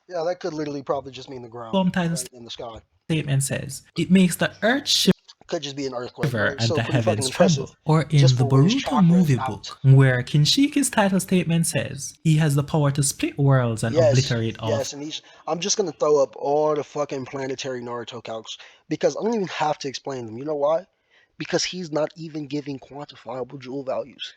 Yeah, that could literally probably just mean the ground, bomb title right, in the sky. statement says, it makes the earth Could just be an earthquake, shiver right? and So the pretty fucking heavens impressive, tremble. Or just in the for when his Boruto chakra is movie out. book, where Kinshiki's title statement says, he has the power to split worlds and Yes, obliterate all yes, and he's. I'm just gonna throw up all the fucking planetary Naruto calcs because I don't even have to explain them. You know why? Because he's not even giving quantifiable joule values.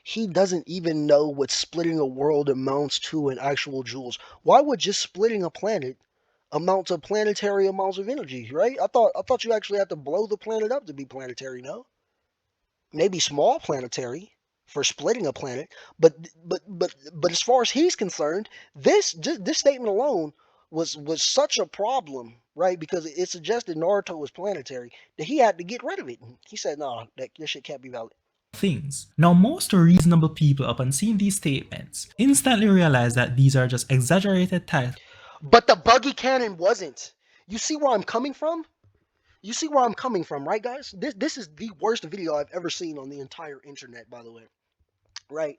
He doesn't even know what splitting a world amounts to in actual joules. Why would just splitting a planet amount to planetary amounts of energy, right? I thought you actually had to blow the planet up to be planetary, no? Maybe small planetary for splitting a planet, but as far as he's concerned, this statement alone was such a problem, right? Because it suggested Naruto was planetary that he had to get rid of it. He said, "No, that this shit can't be valid." things. Now, most reasonable people, upon seeing these statements, instantly realize that these are just exaggerated titles But the buggy cannon wasn't. You see where I'm coming from? You see where I'm coming from, right, guys? This is the worst video I've ever seen on the entire internet, by the way. Right?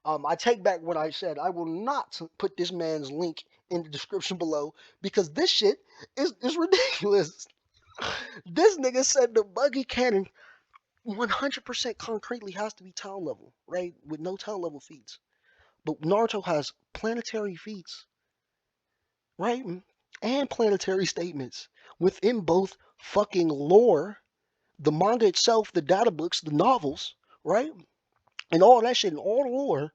I take back what I said. I will not put this man's link in the description below because this shit is ridiculous. This nigga said the buggy cannon 100% concretely has to be town level, right? With no town level feats. But Naruto has planetary feats, right? And planetary statements within both fucking lore, the manga itself, the data books, the novels, right? And all that shit and all the lore,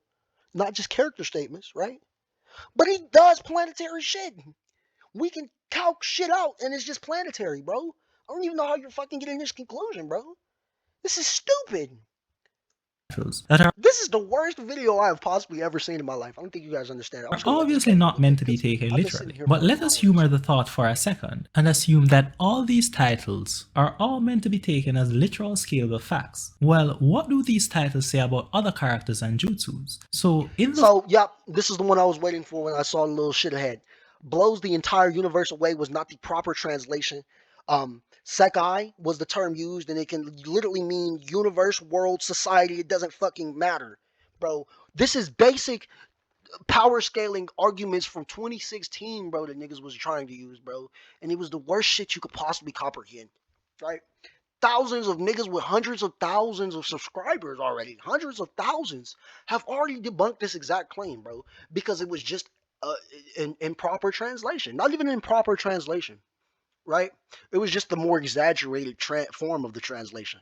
not just character statements, right? But he does planetary shit. We can calc shit out and it's just planetary, bro. I don't even know how you're fucking getting this conclusion, bro. This is stupid. that are This is the worst video I have possibly ever seen in my life. I don't think you guys understand it. I'm are just gonna let this obviously play a not little bit meant to be because taken I've been sitting literally. here But for let an us hour humor the listening. thought for a second and assume that all these titles are all meant to be taken as literal scalable facts. Well, what do these titles say about other characters and jutsus? So, in the So, yep, this is the one I was waiting for when I saw the little shit ahead. Blows the entire universe away was not the proper translation. Sekai was the term used, and it can literally mean universe, world, society. It doesn't fucking matter, bro. This is basic power scaling arguments from 2016, bro, that niggas was trying to use, bro. And it was the worst shit you could possibly comprehend, right? Thousands of niggas with hundreds of thousands of subscribers already, hundreds of thousands, have already debunked this exact claim, bro, because it was just in proper translation. Not even in proper translation, right? It was just the more exaggerated form of the translation.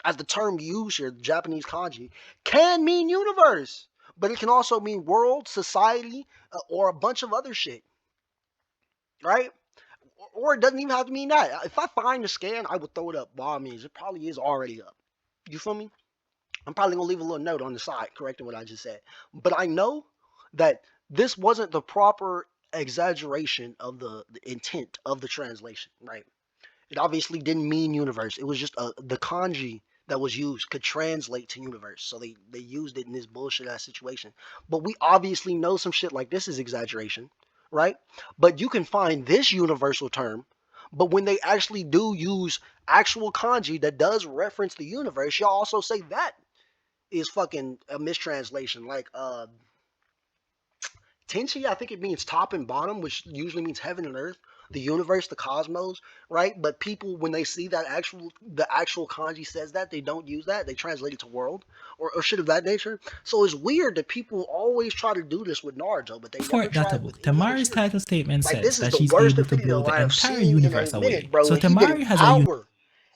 As the term used here, Japanese kanji, can mean universe, but it can also mean world, society, or a bunch of other shit, right? Or it doesn't even have to mean that. If I find the scan, I would throw it up. By all means, it probably is already up. You feel me? I'm probably gonna leave a little note on the side correcting what I just said. But I know that this wasn't the proper exaggeration of the intent of the translation, right? It obviously didn't mean universe. It was just the kanji that was used could translate to universe. So they used it in this bullshit ass situation. But we obviously know some shit like this is exaggeration, right? But you can find this universal term. But when they actually do use actual kanji that does reference the universe, y'all also say that is fucking a mistranslation. Like Tenchi, I think it means top and bottom, which usually means heaven and earth, the universe, the cosmos, right? But people, when they see that the actual kanji says that, they don't use that. They translate it to world or shit of that nature. So it's weird that people always try to do this with Naruto, but they never For try it with Databuk, any other Tamari's series. title statement Like says this is that the she's worst able to blow video the I have entire seen in a universe away. minute, bro. So And he did Tamari has a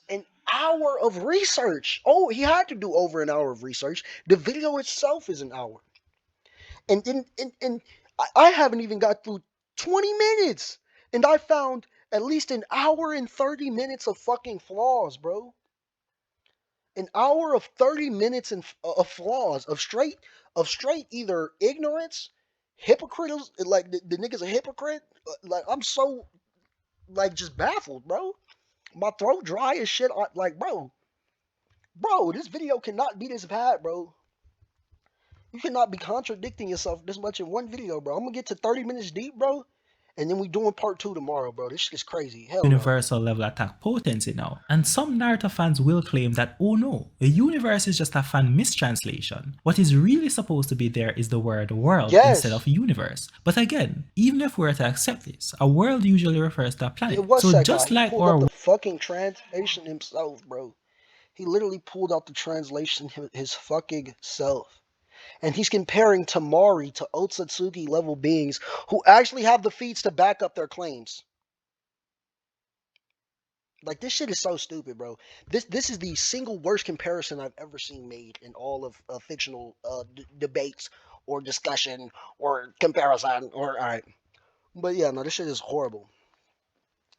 an hour of research. Oh, he had to do over an hour of research. The video itself is an hour. And I haven't even got through 20 minutes, and I found at least an hour and 30 minutes of fucking flaws, bro. An hour of 30 minutes of flaws of straight either ignorance, hypocrites, like the nigga's a hypocrite. Like I'm so like just baffled, bro. My throat dry as shit. Like, bro, this video cannot be this bad, bro. You cannot be contradicting yourself this much in one video, bro. I'm gonna get to 30 minutes deep, bro, and then we doing part two tomorrow, bro. This shit is crazy. Hell no. universal level attack potency now. And some Naruto fans will claim that, oh no, a universe is just a fan mistranslation. What is really supposed to be there is the word world instead Yes, of universe. But again, even if we were to accept this, a world usually refers to a planet. it was So Sekai. just He like pulled up our the fucking translation himself, bro. He literally pulled out the translation his fucking self. And he's comparing Tamari to Otsutsuki level beings who actually have the feats to back up their claims. Like this shit is so stupid, bro. This is the single worst comparison I've ever seen made in all of fictional debates or discussion or comparison or all right. But yeah, no, this shit is horrible.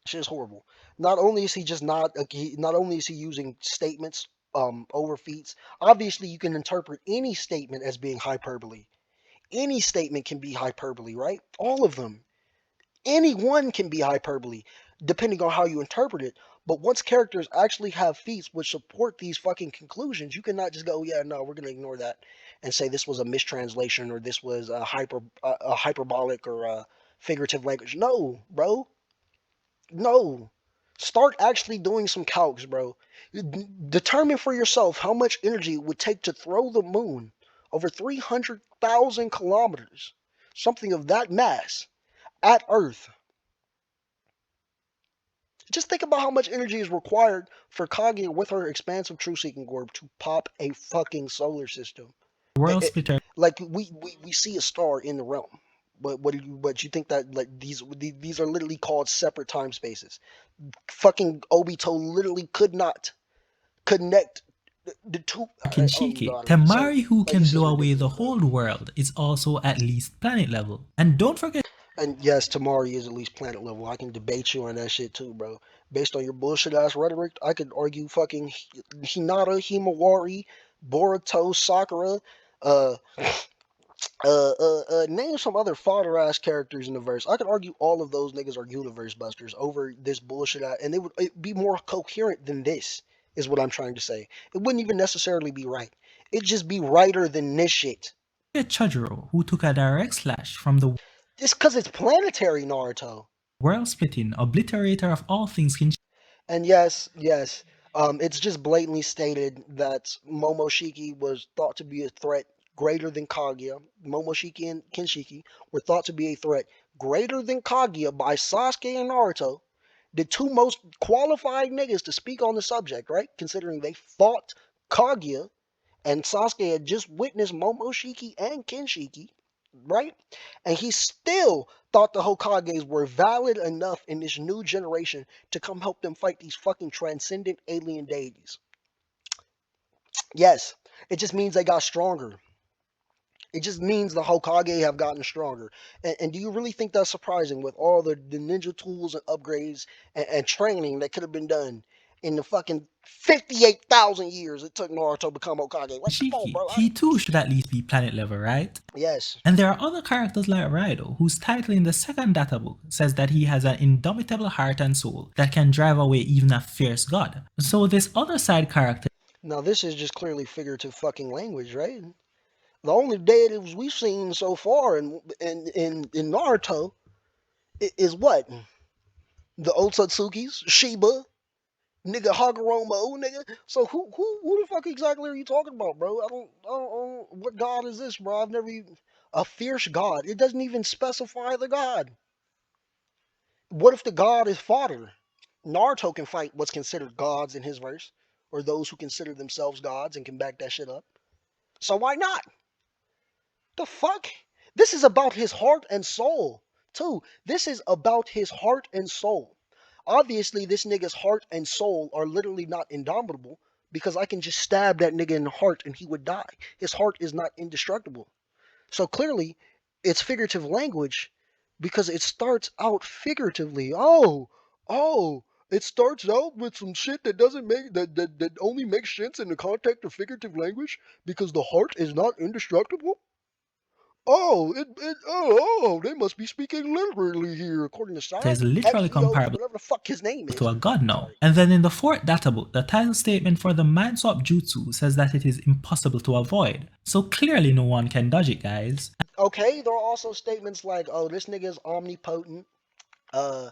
Shit is horrible. Not only is he just not only is he using statements over feats. Obviously, you can interpret any statement as being hyperbole. Any statement can be hyperbole, right? All of them. Any one can be hyperbole, depending on how you interpret it. But once characters actually have feats which support these fucking conclusions, you cannot just go, yeah, no, we're gonna ignore that and say this was a mistranslation or this was a hyperbolic or a figurative language. No, bro, no. Start actually doing some calcs, bro. Determine for yourself how much energy it would take to throw the moon over 300,000 kilometers, something of that mass, at Earth. Just think about how much energy is required for Kaguya with her expansive truth seeking orb to pop a fucking solar system. world splitter Like we see a star in the realm. But you think that like these are literally called separate time spaces. Fucking Obito literally could not connect the two. Oh Kinshiki, god, so Tamari who like can this is blow away the ridiculous, bro. whole world is also at least planet level. And don't forget And yes, Tamari is at least planet level. I can debate you on that shit too, bro. Based on your bullshit ass rhetoric, I could argue fucking Hinata, Himawari, Boruto, Sakura, uh, name some other fodder ass characters in the verse. I could argue all of those niggas are universe busters over this bullshit, and it'd be more coherent than this. Is what I'm trying to say. It wouldn't even necessarily be right. It'd just be righter than this shit. Chujiro who took a direct slash from the Just because it's planetary Naruto. world splitting obliterator of all things Kinshiki And yes, it's just blatantly stated that Momoshiki was thought to be a threat greater than Kaguya. Momoshiki and Kinshiki were thought to be a threat greater than Kaguya by Sasuke and Naruto, the two most qualified niggas to speak on the subject, right? Considering they fought Kaguya and Sasuke had just witnessed Momoshiki and Kinshiki, right? And he still thought the Hokages were valid enough in this new generation to come help them fight these fucking transcendent alien deities. Yes, it just means they got stronger. It just means the Hokage have gotten stronger. And do you really think that's surprising with all the ninja tools and upgrades and training that could have been done in the fucking 58,000 years it took Naruto to become Hokage? Like, come on, Shiki, bro. he too should at least be planet level, right? Yes. And there are other characters like Raido, whose title in the second data book says that he has an indomitable heart and soul that can drive away even a fierce god. So this other side character Now, this is just clearly figurative fucking language, right? The only deities we've seen so far in Naruto is what? The Otsutsukis, Shiba, nigga Hagoromo, nigga. So who the fuck exactly are you talking about, bro? I don't what god is this, bro? I've never even a fierce god. It doesn't even specify the god. What if the god is fodder? Naruto can fight what's considered gods in his verse, or those who consider themselves gods and can back that shit up. So why not? The fuck? This is about his heart and soul, too. This is about his heart and soul. Obviously, this nigga's heart and soul are literally not indomitable because I can just stab that nigga in the heart and he would die. His heart is not indestructible. So clearly, it's figurative language because it starts out figuratively. Oh, it starts out with some shit that doesn't make that only makes sense in the context of figurative language because the heart is not indestructible. They must be speaking literally here, according to is Side literally Exios, comparable whatever the fuck his name to is. a god now. Sorry. And then in the fourth data book, the title statement for the mind swap jutsu says that it is impossible to avoid. So clearly no one can dodge it, guys. Okay, there are also statements like, "Oh, this nigga is omnipotent," uh,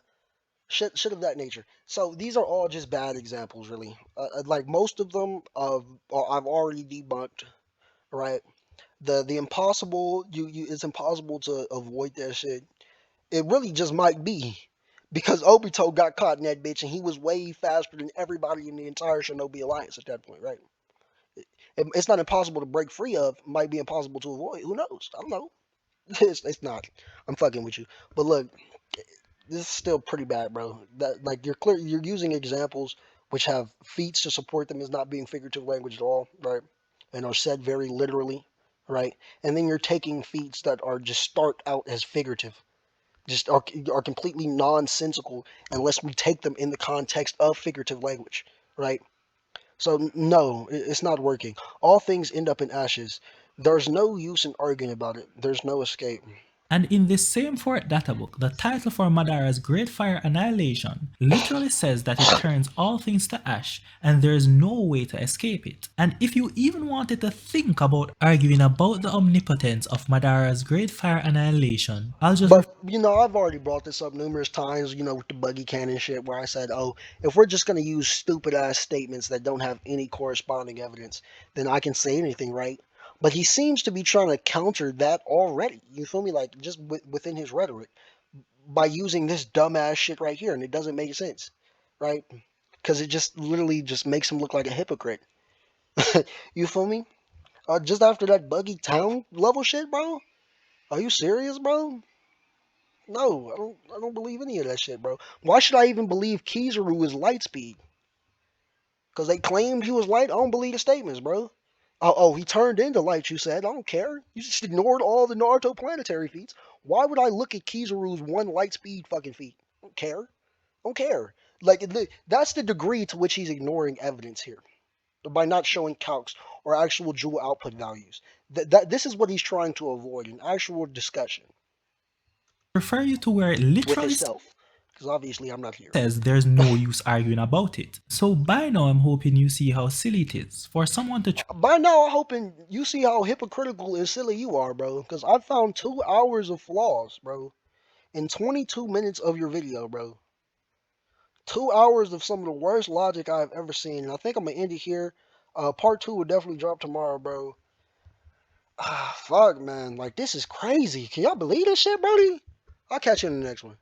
shit of that nature. So these are all just bad examples, really. Like most of them, I've already debunked. Right? The impossible, it's impossible to avoid that shit. It really just might be because Obito got caught in that bitch and he was way faster than everybody in the entire Shinobi Alliance at that point, right? It's not impossible to break free of. It might be impossible to avoid. Who knows? I don't know. It's not. I'm fucking with you. But look, this is still pretty bad, bro. That like you're using examples which have feats to support them as not being figurative language at all, right? And are said very literally, right? And then you're taking feats that are just start out as figurative, just are completely nonsensical unless we take them in the context of figurative language, right? So no, it's not working. All things end up in ashes. There's no use in arguing about it. There's no escape. And in this same fourth data book, the title for Madara's Great Fire Annihilation literally says that it turns all things to ash and there is no way to escape it. And if you even wanted to think about arguing about the omnipotence of Madara's Great Fire Annihilation, I'll just But I've already brought this up numerous times. With the buggy cannon shit, where I said, "Oh, if we're just gonna use stupid ass statements that don't have any corresponding evidence, then I can say anything, right?" But he seems to be trying to counter that already. You feel me? Like just within his rhetoric by using this dumbass shit right here, and it doesn't make sense, right? Because it just literally just makes him look like a hypocrite. You feel me? Just after that buggy town level shit, bro. Are you serious, bro? No, I don't believe any of that shit, bro. Why should I even believe Kizaru is light speed? Because they claimed he was light. I don't believe the statements, bro. He turned into light. You said I don't care. You just ignored all the Naruto planetary feats. Why would I look at Kizaru's one light speed fucking feat? I don't care. I don't care. Like that's the degree to which he's ignoring evidence here by not showing calcs or actual jewel output values. That this is what he's trying to avoid, an actual discussion refer you to where it with literally himself. Because obviously I'm not here. says there's no use arguing about it. So by now I'm hoping you see how silly it is for someone to By now, I'm hoping you see how hypocritical and silly you are, bro. Because I found 2 hours of flaws, bro, in 22 minutes of your video, bro. 2 hours of some of the worst logic I've ever seen. And I think I'm going to end it here. Part 2 will definitely drop tomorrow, bro. Fuck, man. Like, this is crazy. Can y'all believe this shit, Brody? I'll catch you in the next one.